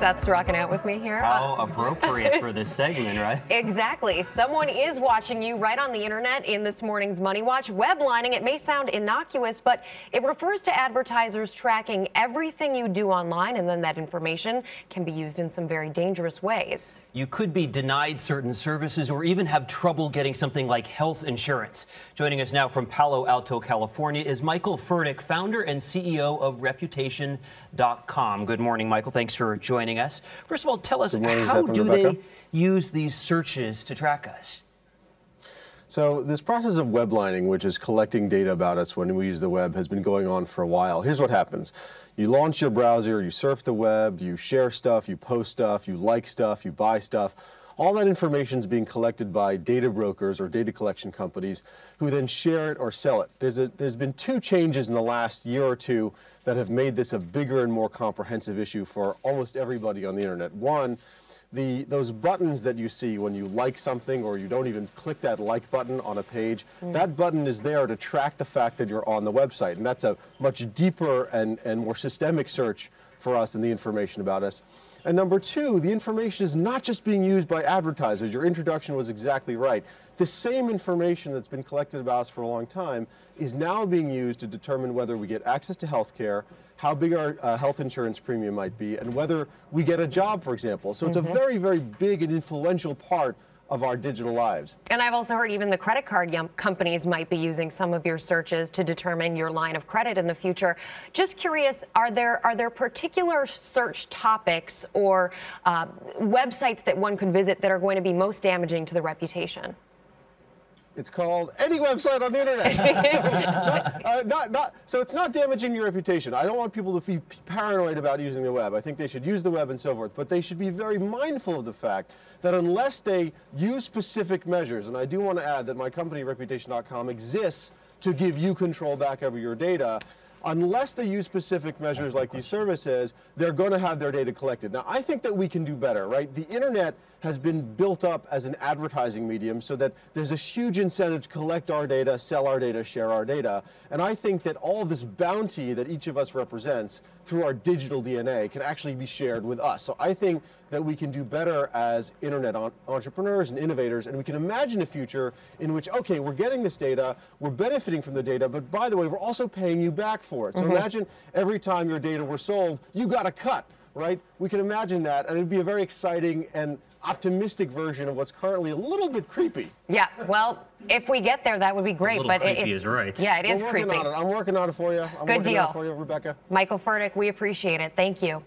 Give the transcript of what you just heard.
Seth's rocking out with me here. How appropriate for this segment, right? Exactly. Someone is watching you right on the internet in this morning's Money Watch. Weblining, it may sound innocuous, but it refers to advertisers tracking everything you do online, and then that information can be used in some very dangerous ways. You could be denied certain services or even have trouble getting something like health insurance. Joining us now from Palo Alto, California is Michael Fertik, founder and CEO of Reputation.com. Good morning, Michael. Thanks for joining us. First of all, tell us, how do they use these searches to track us? So this process of weblining, which is collecting data about us when we use the web, has been going on for a while. Here's what happens. You launch your browser, you surf the web, you share stuff, you post stuff, you like stuff, you buy stuff. All that information is being collected by data brokers or data collection companies who then share it or sell it. There's been two changes in the last year or two that have made this a bigger and more comprehensive issue for almost everybody on the internet. One, those buttons that you see when you like something or you don't even click that like button on a page, that button is there to track the fact that you're on the website. And that's a much deeper and more systemic search for us and the information about us. And number two, the information is not just being used by advertisers. Your introduction was exactly right. The same information that's been collected about us for a long time is now being used to determine whether we get access to health care, how big our health insurance premium might be, and whether we get a job, for example. So it's a very, very big and influential part of our digital lives. And I've also heard even the credit card companies might be using some of your searches to determine your line of credit in the future. Just curious, are there particular search topics or websites that one could visit that are going to be most damaging to the reputation? It's called any website on the internet. So it's not damaging your reputation. I don't want people to be paranoid about using the web. I think they should use the web and so forth, but they should be very mindful of the fact that unless they use specific measures, and I do want to add that my company, Reputation.com, exists to give you control back over your data, unless they use specific measures like these services, they're going to have their data collected. Now, I think that we can do better, right? The internet has been built up as an advertising medium so that there's this huge incentive to collect our data, sell our data, share our data. And I think that all of this bounty that each of us represents through our digital DNA can actually be shared with us. So I think that we can do better as internet entrepreneurs and innovators, and we can imagine a future in which, okay, we're getting this data, we're benefiting from the data, but by the way, we're also paying you back for it. So imagine every time your data were sold, you got a cut, right? We can imagine that, and it'd be a very exciting and optimistic version of what's currently a little bit creepy. Yeah, well, if we get there, that would be great. But creepy is right. Yeah, it is creepy. I'm working on it for you. Good deal. For you, Rebecca. Michael Fertik, we appreciate it. Thank you.